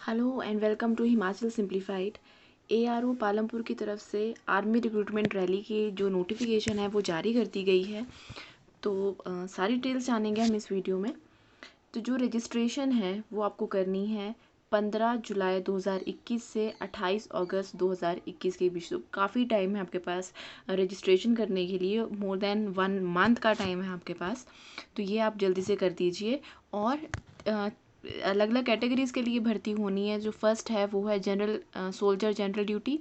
Hello and welcome to Himachal simplified. ARO Palampur की तरफ से आर्मी रिक्रूटमेंट रैली की जो नोटिफिकेशन है वो जारी कर दी गई है। तो सारी डिटेल्स जानेंगे हम इस वीडियो में। तो जो रजिस्ट्रेशन है वो आपको करनी है 15 जुलाई 2021 से 28 अगस्त 2021 के बीच। तो काफ़ी टाइम है आपके पास रजिस्ट्रेशन करने के लिए, मोर देन 1 मंथ का टाइम है आपके पास। तो ये आप जल्दी से कर दीजिए। और अलग अलग कैटेगरीज़ के लिए भर्ती होनी है। जो फर्स्ट है वो है जनरल सोल्जर जनरल ड्यूटी,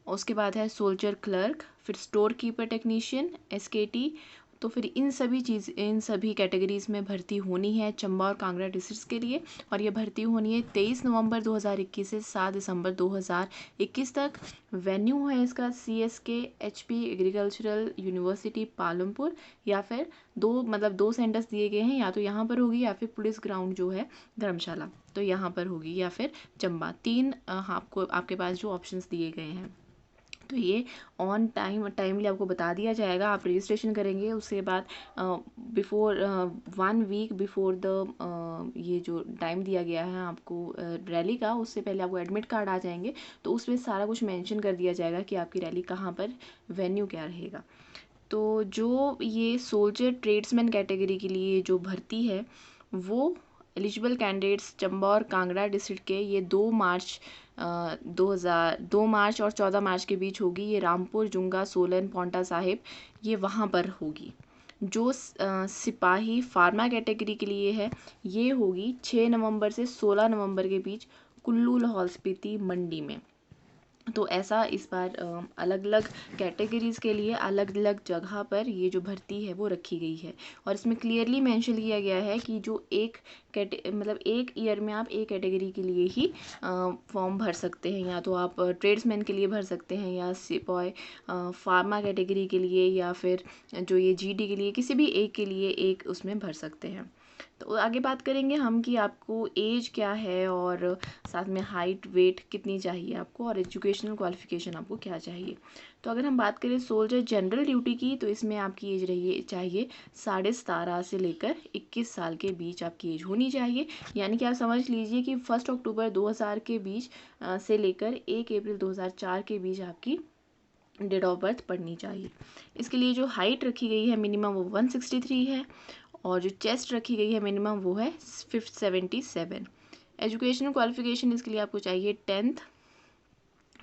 उसके बाद है सोल्जर क्लर्क, फिर स्टोर कीपर टेक्नीशियन एसकेटी। तो फिर इन सभी कैटेगरीज़ में भर्ती होनी है चंबा और कांगड़ा डिस्ट्रिक्ट के लिए। और ये भर्ती होनी है 23 नवंबर 2021 से 7 दिसंबर 2021 तक। वेन्यू है इसका CSK HP agricultural university Palampur, या फिर दो सेंटर्स दिए गए हैं, या तो यहाँ पर होगी या फिर पुलिस ग्राउंड जो है धर्मशाला, तो यहाँ पर होगी, या फिर चंबा। तीन आपको आपके पास जो ऑप्शंस दिए गए हैं। तो ये ऑन टाइमली आपको बता दिया जाएगा। आप रजिस्ट्रेशन करेंगे, उसके बाद बिफोर 1 वीक बिफोर द ये जो टाइम दिया गया है आपको रैली का, उससे पहले आपको एडमिट कार्ड आ जाएंगे। तो उसमें सारा कुछ मेंशन कर दिया जाएगा कि आपकी रैली कहाँ पर, वेन्यू क्या रहेगा। तो जो ये सोल्जर ट्रेड्समैन कैटेगरी के लिए जो भर्ती है वो एलिजिबल कैंडिडेट्स चंबा और कांगड़ा डिस्ट्रिक्ट के, ये 2 मार्च और 14 मार्च के बीच होगी। ये रामपुर, जुंगा, सोलन, पौंटा साहिब, ये वहाँ पर होगी। जो सिपाही फार्मा कैटेगरी के लिए है ये होगी 6 नवंबर से 16 नवंबर के बीच कुल्लू, लाहौल स्पीति, मंडी में। तो ऐसा इस बार अलग अलग कैटेगरीज़ के लिए अलग अलग जगह पर ये जो भर्ती है वो रखी गई है। और इसमें क्लियरली मेंशन किया गया है कि जो एक एक ईयर में आप एक कैटेगरी के लिए ही फॉर्म भर सकते हैं। या तो आप ट्रेड्समैन के लिए भर सकते हैं, या सिपॉय फार्मा कैटेगरी के लिए, या फिर जो ये GD के लिए, किसी भी एक के लिए एक उसमें भर सकते हैं। तो आगे बात करेंगे हम कि आपको एज क्या है, और साथ में हाइट वेट कितनी चाहिए आपको, और एजुकेशनल क्वालिफिकेशन आपको क्या चाहिए। तो अगर हम बात करें सोल्जर जनरल ड्यूटी की, तो इसमें आपकी एज चाहिए 17.5 से लेकर 21 साल के बीच आपकी एज होनी चाहिए। यानी कि आप समझ लीजिए कि 1 अक्टूबर 2000 के बीच से लेकर 1 अप्रैल 2004 के बीच आपकी डेट ऑफ बर्थ पड़नी चाहिए। इसके लिए जो हाइट रखी गई है मिनिमम वो 163 है, और जो चेस्ट रखी गई है मिनिमम वो है 577। एजुकेशनल क्वालिफिकेशन इसके लिए आपको चाहिए 10th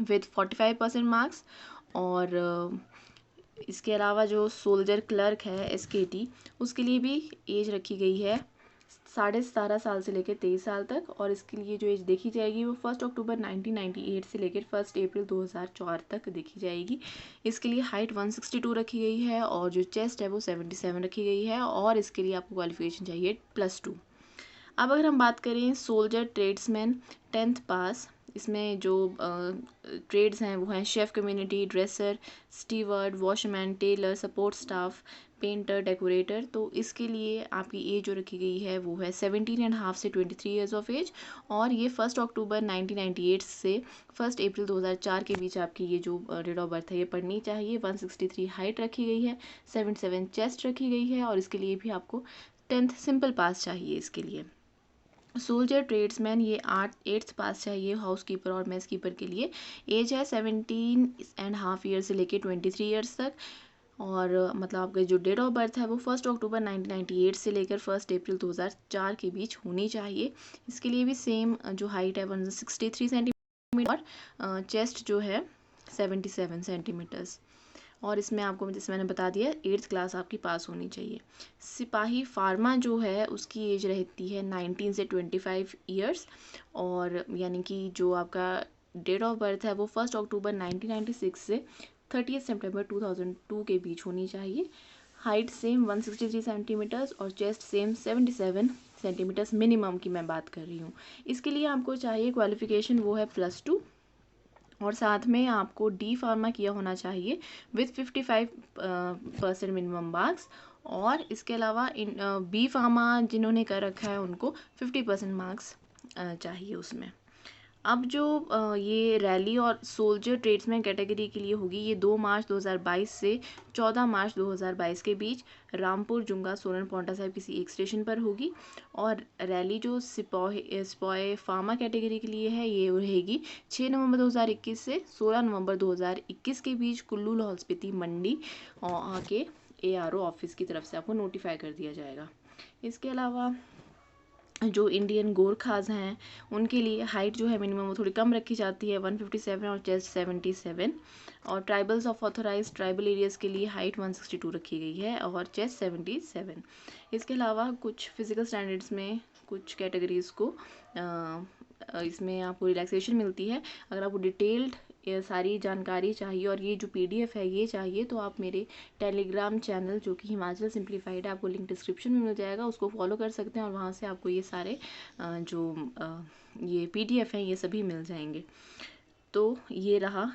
विद 45% मार्क्स। और इसके अलावा जो सोल्जर क्लर्क है SKT, उसके लिए भी एज रखी गई है 17.5 साल से लेकर 23 साल तक। और इसके लिए जो एज देखी जाएगी वो 1 अक्टूबर 1998 से लेकर 1 अप्रैल 2004 तक देखी जाएगी। इसके लिए हाइट 162 रखी गई है, और जो चेस्ट है वो 77 रखी गई है। और इसके लिए आपको क्वालिफिकेशन चाहिए +2। अब अगर हम बात करें सोल्जर ट्रेड्समैन 10th पास, इसमें जो ट्रेड्स हैं वो हैं chef, community, dresser, steward, washman, tailor, support staff, painter, decorator. तो इसके लिए आपकी एज जो रखी गई है वो है 17.5 से 23 ईयर्स ऑफ एज। और ये 1 अक्टूबर 1998 से 1 अप्रैल 2004 के बीच आपकी ये जो डेट ऑफ बर्थ है ये पढ़नी चाहिए। 163 हाइट रखी गई है, 77 चेस्ट रखी गई है, और इसके लिए भी आपको 10th सिंपल पास चाहिए इसके लिए। सोल्जर ट्रेड्समैन ये 8th पास चाहिए हाउस कीपर और मेस कीपर के लिए। एज है 17.5 ईयर से लेके 23 ईयर्स तक। और मतलब आपका जो डेट ऑफ बर्थ है वो 1 अक्टूबर 1998 से लेकर 1 अप्रैल 2004 के बीच होनी चाहिए। इसके लिए भी सेम जो हाइट है 163 सेंटीमीटर, और चेस्ट जो है 77 सेंटीमीटर्स। और इसमें आपको जैसे मैंने बता दिया 8th क्लास आपकी पास होनी चाहिए। सिपाही फार्मा जो है उसकी एज रहती है 19 से 25 ईयर्स। और यानी कि जो आपका डेट ऑफ बर्थ है वो 1 अक्टूबर 1996 से 30 सितंबर 2002 के बीच होनी चाहिए। हाइट सेम 163 सेंटीमीटर्स, और चेस्ट सेम 77 सेंटीमीटर्स मिनिमम की मैं बात कर रही हूँ। इसके लिए आपको चाहिए क्वालिफिकेशन वो है +2, और साथ में आपको D फार्मा किया होना चाहिए विथ 55% मिनिमम मार्क्स। और इसके अलावा B फार्मा जिन्होंने कर रखा है उनको 50% मार्क्स चाहिए उसमें। अब जो ये रैली और सोल्जर ट्रेड्समैन कैटेगरी के लिए होगी, ये 2 मार्च 2022 से 14 मार्च 2022 के बीच रामपुर, जुंगा, सोलन, पांवटा साहिब किसी एक स्टेशन पर होगी। और रैली जो सिपॉय फार्मा कैटेगरी के लिए है, ये रहेगी 6 नवंबर 2021 से 16 नवंबर 2021 के बीच कुल्लू, लाहौल स्पीति, मंडी के ARO ऑफिस की तरफ से आपको नोटिफाई कर दिया जाएगा। इसके अलावा जो इंडियन गोरखाज हैं उनके लिए हाइट जो है मिनिमम वो थोड़ी कम रखी जाती है, 157 और चेस्ट 77। और tribals of authorise tribal areas के लिए हाइट 162 रखी गई है और चेस्ट 77। इसके अलावा कुछ फिजिकल स्टैंडर्ड्स में कुछ कैटेगरीज़ को इसमें आपको रिलैक्सेशन मिलती है। अगर आपको डिटेल्ड ये सारी जानकारी चाहिए और ये जो PDF है ये चाहिए, तो आप मेरे टेलीग्राम चैनल जो कि हिमाचल सिंप्लीफाइड है, आपको लिंक डिस्क्रिप्शन में मिल जाएगा, उसको फॉलो कर सकते हैं और वहाँ से आपको ये सारे जो ये PDF हैं ये सभी मिल जाएंगे। तो ये रहा,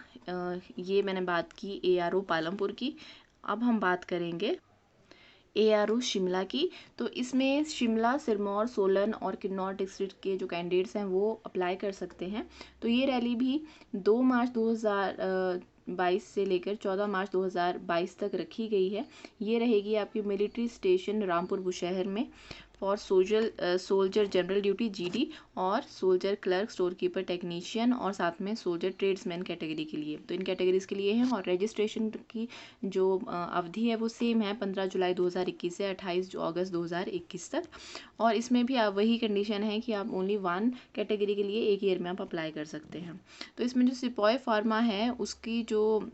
ये मैंने बात की ARO पालमपुर की। अब हम बात करेंगे ARO शिमला की। तो इसमें शिमला, सिरमौर, सोलन और किन्नौर डिस्ट्रिक्ट के जो कैंडिडेट्स हैं वो अप्लाई कर सकते हैं। तो ये रैली भी 2 मार्च 2022 से लेकर 14 मार्च 2022 तक रखी गई है। ये रहेगी आपकी मिलिट्री स्टेशन रामपुर बुशहर में for soldier general duty GD और soldier clerk, store keeper, technician और साथ में सोल्जर ट्रेड्समैन कैटेगरी के लिए। तो इन कैटेगरीज के लिए है। और रजिस्ट्रेशन की जो अवधि है वो सेम है, 15 जुलाई 2021 से 28 अगस्त 2021 तक। और इसमें भी आप वही कंडीशन है कि आप ओनली 1 कैटेगरी के लिए 1 ईयर में आप अप्लाई कर सकते हैं। तो इसमें जो सिपॉय फार्मा है उसकी जो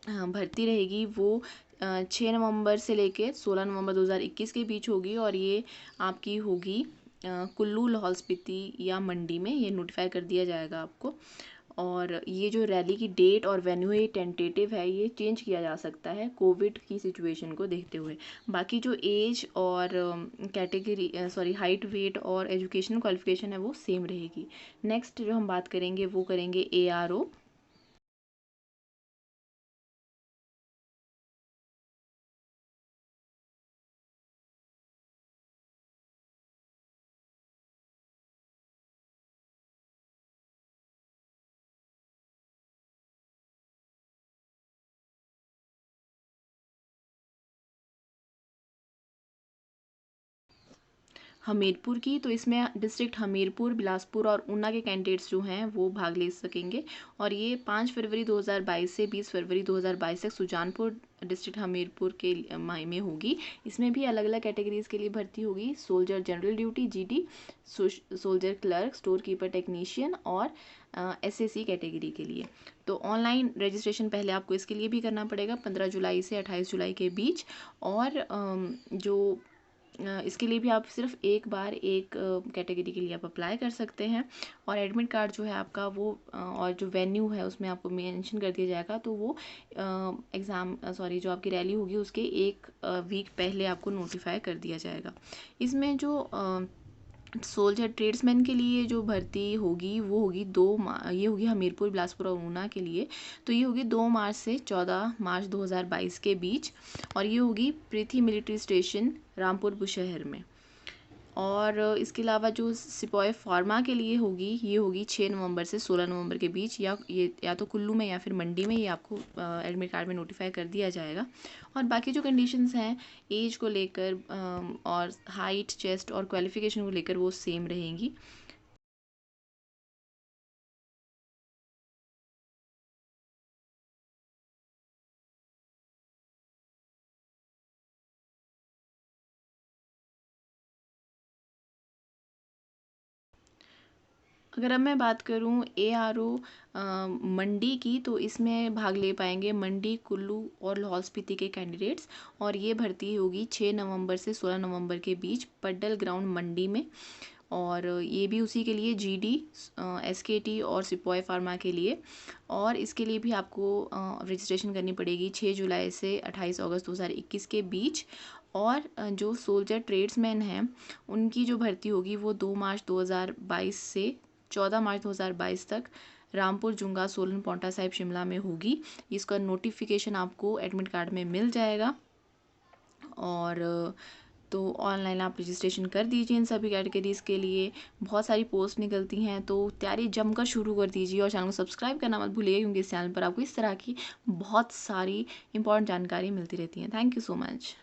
भर्ती रहेगी वो 6 नवंबर से लेकर 16 नवंबर 2021 के बीच होगी। और ये आपकी होगी कुल्लू, लाहौल स्पीति या मंडी में, ये नोटिफाई कर दिया जाएगा आपको। और ये जो रैली की डेट और वेन्यू है ये टेंटेटिव है, ये चेंज किया जा सकता है कोविड की सिचुएशन को देखते हुए। बाकी जो एज और कैटेगरी हाइट, वेट और एजुकेशनल क्वालिफिकेशन है वो सेम रहेगी। नेक्स्ट जो हम बात करेंगे वो करेंगे ARO। हमीरपुर की, तो इसमें डिस्ट्रिक्ट हमीरपुर, बिलासपुर और ऊना के कैंडिडेट्स जो हैं वो भाग ले सकेंगे। और ये 5 फरवरी 2022 से 20 फरवरी 2022 तक सुजानपुर डिस्ट्रिक्ट हमीरपुर के में होगी। इसमें भी अलग अलग कैटेगरीज के लिए भर्ती होगी, soldier general duty GD, soldier clerk, store keeper, technician और SAC कैटेगरी के लिए। तो ऑनलाइन रजिस्ट्रेशन पहले आपको इसके लिए भी करना पड़ेगा 15 जुलाई से 28 जुलाई के बीच। और जो इसके लिए भी आप सिर्फ एक बार एक कैटेगरी के लिए आप अप्लाई कर सकते हैं। और एडमिट कार्ड जो है आपका वो और जो वेन्यू है उसमें आपको मेंशन कर दिया जाएगा। तो वो जो आपकी रैली होगी उसके 1 वीक पहले आपको नोटिफाई कर दिया जाएगा। इसमें जो सोल्जर ट्रेड्समैन के लिए जो भर्ती होगी वो होगी ये होगी हमीरपुर, बिलासपुर और ऊना के लिए। तो ये होगी 2 मार्च से 14 मार्च 2022 के बीच। और ये होगी पृथ्वी मिलिट्री स्टेशन रामपुर बुशहर में। और इसके अलावा जो सिपॉय फार्मा के लिए होगी ये होगी 6 नवंबर से 16 नवंबर के बीच, या तो कुल्लू में या फिर मंडी में, ये आपको एडमिट कार्ड में नोटिफाई कर दिया जाएगा। और बाकी जो कंडीशंस हैं एज को लेकर और हाइट, चेस्ट और क्वालिफिकेशन को लेकर वो सेम रहेंगी। अगर अब मैं बात करूं ARO मंडी की, तो इसमें भाग ले पाएंगे मंडी, कुल्लू और लाहौल स्पीति के कैंडिडेट्स। और ये भर्ती होगी 6 नवंबर से 16 नवंबर के बीच पड्डल ग्राउंड मंडी में। और ये भी उसी के लिए GD, SKT और सिपॉय फार्मा के लिए। और इसके लिए भी आपको रजिस्ट्रेशन करनी पड़ेगी 6 जुलाई से 28 अगस्त 2021 के बीच। और जो सोल्जर ट्रेड्समैन हैं उनकी जो भर्ती होगी वो 2 मार्च 2022 से 14 मार्च 2022 तक रामपुर, जुंगा, सोलन, पांवटा साहिब, शिमला में होगी। इसका नोटिफिकेशन आपको एडमिट कार्ड में मिल जाएगा। और तो ऑनलाइन आप रजिस्ट्रेशन कर दीजिए इन सभी कैटेगरीज़ के लिए। बहुत सारी पोस्ट निकलती हैं, तो तैयारी जमकर शुरू कर दीजिए और चैनल को सब्सक्राइब करना मत भूलिए, क्योंकि इस चैनल पर आपको इस तरह की बहुत सारी इंपॉर्टेंट जानकारी मिलती रहती है। Thank you so much.